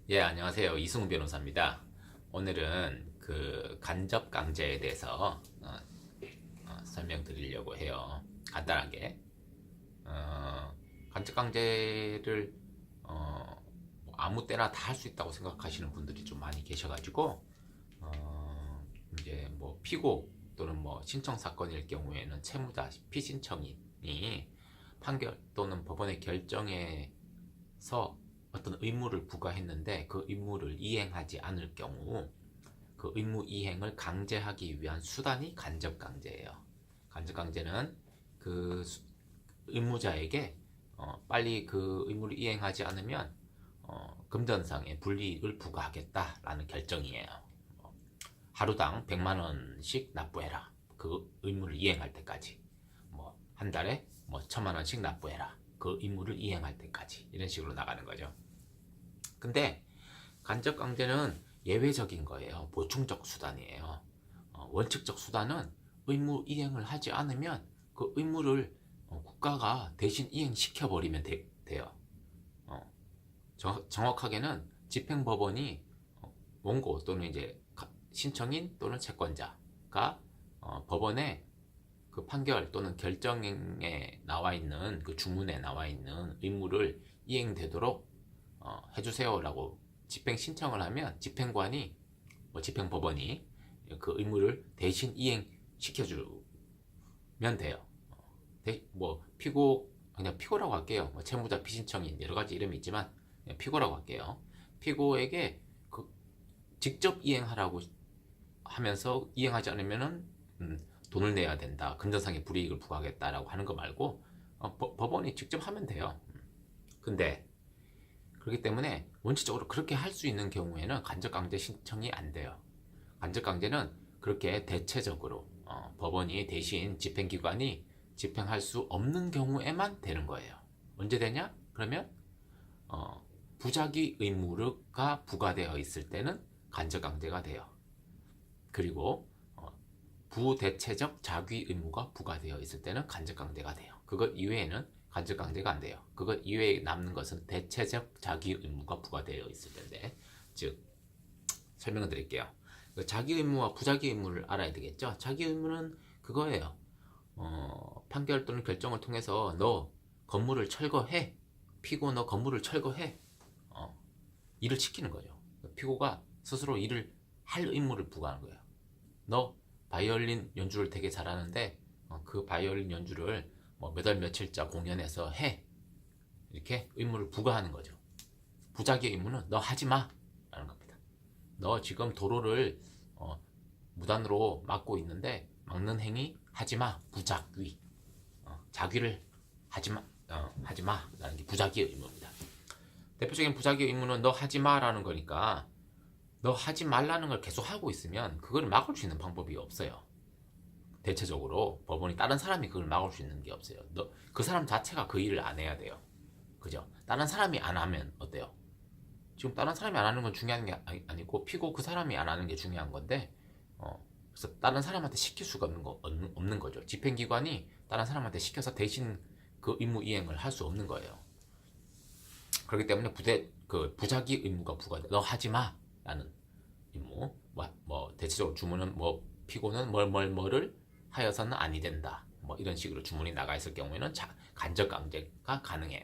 예, 안녕하세요. 이승우 변호사입니다. 오늘은 그 간접 강제에 대해서 설명드리려고 해요. 간단하게. 간접 강제를 뭐 아무 때나 다 할 수 있다고 생각하시는 분들이 좀 많이 계셔가지고 이제 뭐 피고 또는 뭐 신청 사건일 경우에는 채무자 피신청인이 판결 또는 법원의 결정에서 어떤 의무를 부과했는데 그 의무를 이행하지 않을 경우 그 의무 이행을 강제하기 위한 수단이 간접 강제예요. 간접 강제는 그 의무자에게 빨리 그 의무를 이행하지 않으면 금전상의 불이익을 부과하겠다라는 결정이에요. 하루당 100만 원씩 납부해라. 그 의무를 이행할 때까지. 뭐 한 달에 뭐 1000만 원씩 납부해라. 그 의무를 이행할 때까지. 이런 식으로 나가는 거죠. 근데 간접 강제는 예외적인 거예요. 보충적 수단이에요. 원칙적 수단은 의무 이행을 하지 않으면 그 의무를 국가가 대신 이행시켜 버리면 돼요. 어, 정확하게는 집행법원이 원고 또는 이제 신청인 또는 채권자가 법원에 그 판결 또는 결정에 나와 있는 그 주문에 나와 있는 의무를 이행되도록 해주세요라고 집행 신청을 하면 집행관이 뭐 집행법원이 그 의무를 대신 이행시켜주면 돼요. 뭐 피고 그냥 피고라고 할게요. 뭐 채무자 피신청인 여러 가지 이름이 있지만 그냥 피고라고 할게요. 피고에게 그 직접 이행하라고 하면서 이행하지 않으면은 돈을 내야 된다. 금전상의 불이익을 부과하겠다라고 하는 거 말고 법원이 직접 하면 돼요. 근데 그렇기 때문에 원칙적으로 그렇게 할 수 있는 경우에는 간접강제 신청이 안 돼요. 간접강제는 그렇게 대체적으로 법원이 대신 집행기관이 집행할 수 없는 경우에만 되는 거예요. 언제 되냐? 그러면 부작위 의무가 부과되어 있을 때는 간접강제가 돼요. 그리고 부대체적 자기 의무가 부과되어 있을 때는 간접강제가 돼요. 그것 이외에는 간접강제가 안 돼요. 그것 이외에 남는 것은 대체적 자기 의무가 부과되어 있을 텐데, 즉 설명을 드릴게요. 자기 의무와 부자기 의무를 알아야 되겠죠. 자기 의무는 그거예요. 판결 또는 결정을 통해서 너 건물을 철거해. 피고 너 건물을 철거해. 일을 시키는 거죠. 피고가 스스로 일을 할 의무를 부과하는 거예요. 너 바이올린 연주를 되게 잘하는데 그 바이올린 연주를 뭐 몇 월 며칠자 공연에서 해. 이렇게 의무를 부과하는 거죠. 부작위 의무는 너 하지 마 라는 겁니다. 너 지금 도로를 무단으로 막고 있는데 막는 행위 하지 마. 부작위. 자귀를 하지 마 라는 게 부작위 의무입니다. 대표적인 부작위 의무는 너 하지 마라는 거니까 너 하지 말라는 걸 계속 하고 있으면 그걸 막을 수 있는 방법이 없어요. 대체적으로 법원이 다른 사람이 그걸 막을 수 있는 게 없어요. 그 사람 자체가 그 일을 안 해야 돼요. 그죠? 다른 사람이 안 하면 어때요? 지금 다른 사람이 안 하는 건 중요한 게 아니고 피고 그 사람이 안 하는 게 중요한 건데 그래서 다른 사람한테 시킬 수가 없는 거죠. 집행기관이 다른 사람한테 시켜서 대신 그 의무 이행을 할 수 없는 거예요. 그렇기 때문에 부작위 의무가 부과돼. 너 하지 마라는 의무. 대체적으로 주문은 뭐 피고는 뭐를 하여서는 아니 된다. 뭐 이런 식으로 주문이 나가 있을 경우에는 간접 강제가 가능해요.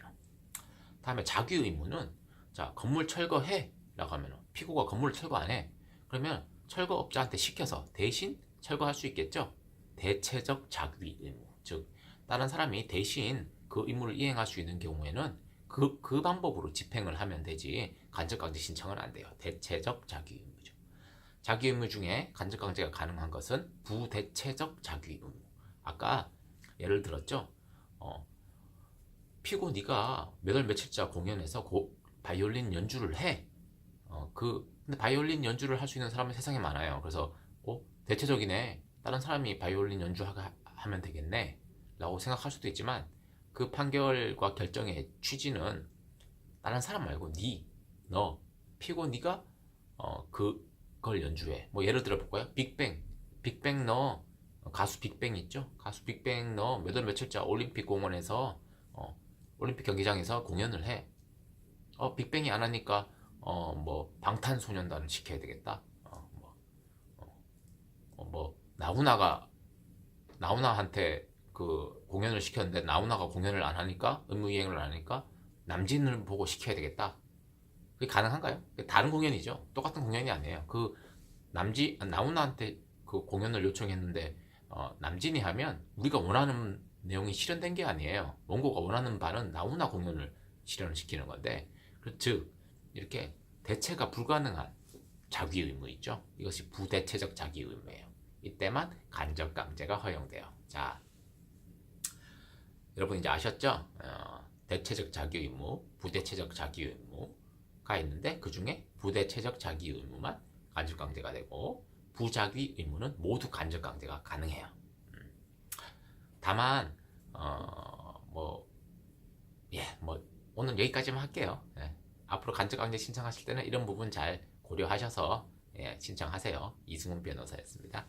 다음에 자기 의무는 자 건물 철거해라고 하면 피고가 건물을 철거 안 해. 그러면 철거업자한테 시켜서 대신 철거할 수 있겠죠. 대체적 자기 의무. 즉 다른 사람이 대신 그 의무를 이행할 수 있는 경우에는 그 방법으로 집행을 하면 되지 간접강제 신청은 안 돼요. 대체적 자기 의무죠. 자기 의무 중에 간접강제가 가능한 것은 부대체적 자기 의무. 아까 예를 들었죠. 피고 네가 몇 월 며칠자 공연에서 바이올린 연주를 해. 근데 바이올린 연주를 할 수 있는 사람은 세상에 많아요. 그래서 대체적이네. 다른 사람이 바이올린 연주하면 되겠네. 라고 생각할 수도 있지만 그 판결과 결정의 취지는 다른 사람 말고 너, 피고 네가 그걸 연주해. 뭐 예를 들어 볼까요? 빅뱅 너 가수 빅뱅 있죠? 가수 빅뱅 너 몇 월 며칠자 올림픽 공원에서 올림픽 경기장에서 공연을 해. 빅뱅이 안 하니까 뭐 방탄소년단을 시켜야 되겠다. 뭐 나훈아한테 그 공연을 시켰는데 나훈아가 공연을 안 하니까 의무이행을 안 하니까 남진을 보고 시켜야 되겠다. 그게 가능한가요? 다른 공연이죠. 똑같은 공연이 아니에요. 그 나훈아한테 그 공연을 요청했는데 남진이 하면 우리가 원하는 내용이 실현된 게 아니에요. 원고가 원하는 바는 나훈아 공연을 실현을 시키는 건데, 즉 이렇게 대체가 불가능한 자기 의무 있죠. 이것이 부대체적 자기 의무예요. 이때만 간접 강제가 허용돼요. 자, 여러분 이제 아셨죠? 대체적 자기 의무, 부대체적 자기 의무가 있는데 그 중에 부대체적 자기 의무만 간접 강제가 되고 부자기 의무는 모두 간접 강제가 가능해요. 다만 뭐 오늘 여기까지만 할게요. 예. 앞으로 간접 강제 신청하실 때는 이런 부분 잘 고려하셔서 신청하세요. 이승훈 변호사였습니다.